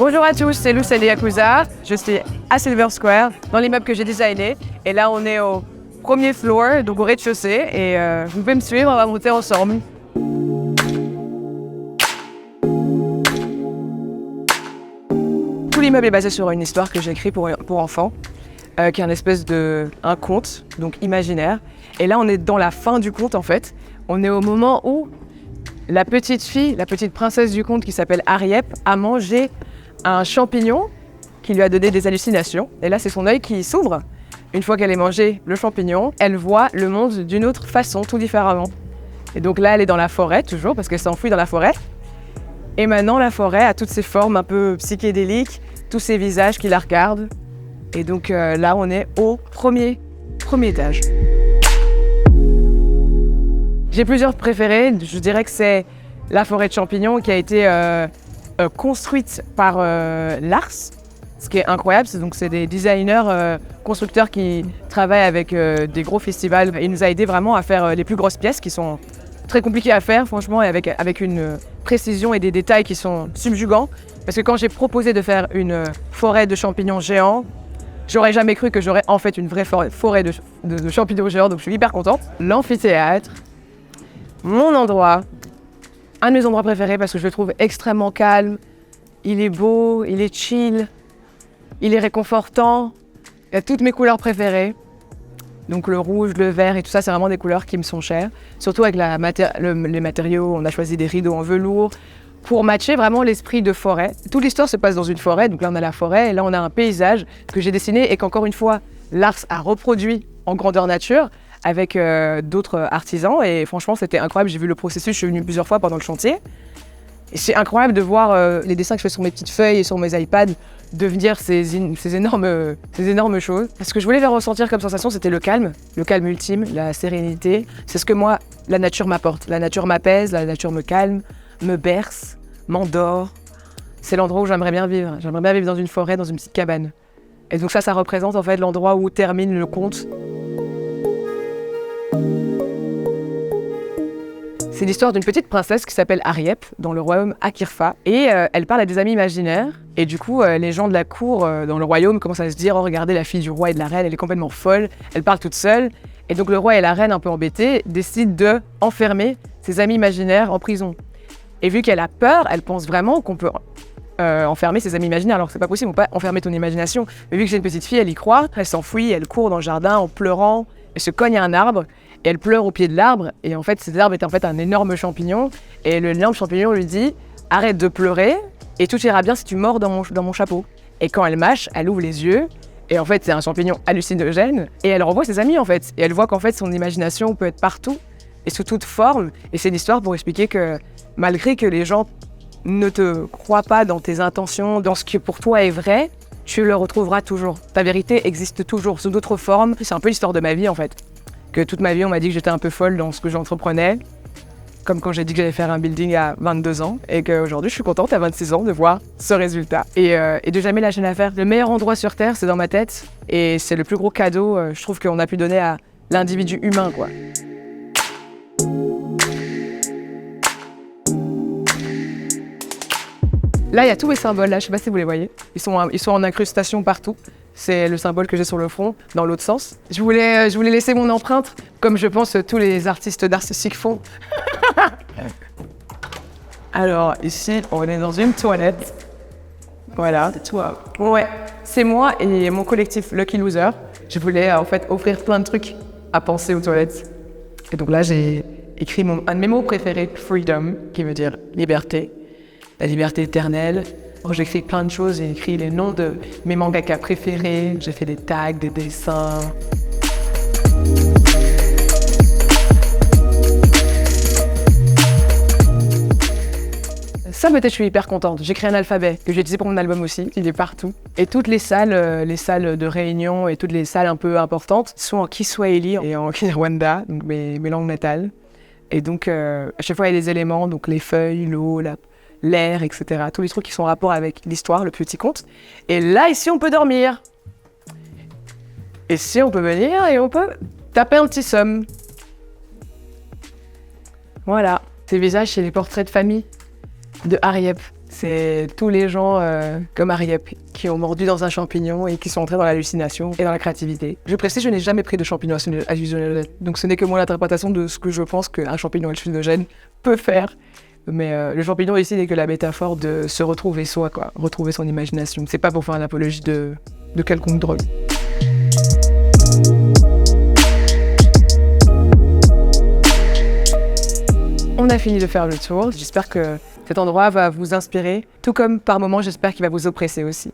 Bonjour à tous, c'est Lucelle Yakuza. Je suis à Silver Square, dans l'immeuble que j'ai designé. Et là, on est au premier floor, donc au rez-de-chaussée. Et vous pouvez me suivre, on va monter ensemble. Tout l'immeuble est basé sur une histoire que j'ai écrite pour enfants, qui est un espèce un conte, donc imaginaire. Et là, on est dans la fin du conte, en fait. On est au moment où la petite fille, la petite princesse du conte qui s'appelle Ariep, a mangé un champignon qui lui a donné des hallucinations. Et là, c'est son œil qui s'ouvre. Une fois qu'elle ait mangé le champignon, elle voit le monde d'une autre façon, tout différemment. Et donc là, elle est dans la forêt, toujours, parce qu'elle s'enfuit dans la forêt. Et maintenant, la forêt a toutes ses formes un peu psychédéliques, tous ces visages qui la regardent. Et donc là, on est au premier étage. J'ai plusieurs préférés. Je dirais que c'est la forêt de champignons qui a été construite par Lars. Ce qui est incroyable, c'est des designers, constructeurs qui travaillent avec des gros festivals. Il nous a aidé vraiment à faire les plus grosses pièces qui sont très compliquées à faire, franchement, et avec une précision et des détails qui sont subjugants. Parce que quand j'ai proposé de faire une forêt de champignons géants, j'aurais jamais cru que j'aurais en fait une vraie forêt de champignons géants, donc je suis hyper contente. L'amphithéâtre, mon endroit, un de mes endroits préférés parce que je le trouve extrêmement calme. Il est beau, il est chill, il est réconfortant. Il y a toutes mes couleurs préférées. Donc le rouge, le vert et tout ça, c'est vraiment des couleurs qui me sont chères. Surtout avec les matériaux, on a choisi des rideaux en velours pour matcher vraiment l'esprit de forêt. Toute l'histoire se passe dans une forêt, donc là on a la forêt et là on a un paysage que j'ai dessiné et qu'encore une fois, Lars a reproduit en grandeur nature avec d'autres artisans et franchement c'était incroyable, j'ai vu le processus, je suis venue plusieurs fois pendant le chantier. Et c'est incroyable de voir les dessins que je fais sur mes petites feuilles et sur mes iPads devenir ces énormes choses. Ce que je voulais faire ressentir comme sensation, c'était le calme ultime, la sérénité. C'est ce que moi, la nature m'apporte. La nature m'apaise, la nature me calme, me berce, m'endort. C'est l'endroit où j'aimerais bien vivre. J'aimerais bien vivre dans une forêt, dans une petite cabane. Et donc ça représente en fait l'endroit où termine le conte. C'est l'histoire d'une petite princesse qui s'appelle Ariep dans le royaume Akirfa et elle parle à des amis imaginaires et du coup les gens de la cour dans le royaume commencent à se dire « Oh regardez la fille du roi et de la reine, elle est complètement folle, elle parle toute seule » et donc le roi et la reine un peu embêtés décident de enfermer ses amis imaginaires en prison. Et vu qu'elle a peur, elle pense vraiment qu'on peut enfermer ses amis imaginaires alors que c'est pas possible, on peut pas enfermer ton imagination. Mais vu que j'ai une petite fille, elle y croit, elle s'enfuit, elle court dans le jardin en pleurant, elle se cogne à un arbre. Et elle pleure au pied de l'arbre, et en fait cet arbre est en fait un énorme champignon, et l'énorme champignon lui dit « Arrête de pleurer, et tout ira bien si tu mords dans mon chapeau ». Et quand elle mâche, elle ouvre les yeux, et en fait c'est un champignon hallucinogène, et elle revoit ses amis en fait, et elle voit qu'en fait son imagination peut être partout, et sous toute forme, et c'est une histoire pour expliquer que malgré que les gens ne te croient pas dans tes intentions, dans ce qui pour toi est vrai, tu le retrouveras toujours. Ta vérité existe toujours, sous d'autres formes, c'est un peu l'histoire de ma vie en fait. Que toute ma vie, on m'a dit que j'étais un peu folle dans ce que j'entreprenais, comme quand j'ai dit que j'allais faire un building à 22 ans, et qu'aujourd'hui, je suis contente à 26 ans de voir ce résultat et de jamais lâcher l'affaire. Le meilleur endroit sur Terre, c'est dans ma tête, et c'est le plus gros cadeau, je trouve, qu'on a pu donner à l'individu humain, quoi. Là, il y a tous mes symboles, là, je sais pas si vous les voyez. Ils sont en incrustation partout. C'est le symbole que j'ai sur le front, dans l'autre sens. Je voulais laisser mon empreinte, comme je pense tous les artistes d'art plastique font. Alors, ici, on est dans une toilette. Voilà. C'est toi. Ouais, c'est moi et mon collectif Lucky Loser. Je voulais en fait offrir plein de trucs à penser aux toilettes. Et donc là, j'ai écrit un de mes mots préférés, freedom, qui veut dire liberté. La liberté éternelle. J'ai écrit plein de choses, j'ai écrit les noms de mes mangaka préférés, j'ai fait des tags, des dessins. Ça peut-être je suis hyper contente. J'ai créé un alphabet que j'ai utilisé pour mon album aussi, il est partout. Et toutes les salles de réunion et toutes les salles un peu importantes sont en Kiswahili et en Kinyarwanda, donc mes langues natales. Et donc à chaque fois il y a des éléments, donc les feuilles, l'eau, l'air, etc. Tous les trucs qui sont en rapport avec l'histoire, le petit conte. Et là, ici, on peut dormir. Ici, on peut venir et on peut taper un petit somme. Voilà. Ces visages, c'est les portraits de famille de Ariep. C'est tous les gens comme Ariep qui ont mordu dans un champignon et qui sont entrés dans l'hallucination et dans la créativité. Je précise, je n'ai jamais pris de champignon hallucinogène, donc ce n'est que mon interprétation de ce que je pense qu'un champignon hallucinogène peut faire. Mais le champignon ici n'est que la métaphore de se retrouver soi, quoi, retrouver son imagination. C'est pas pour faire l'apologie de quelconque drogue. On a fini de faire le tour. J'espère que cet endroit va vous inspirer, tout comme par moments j'espère qu'il va vous oppresser aussi.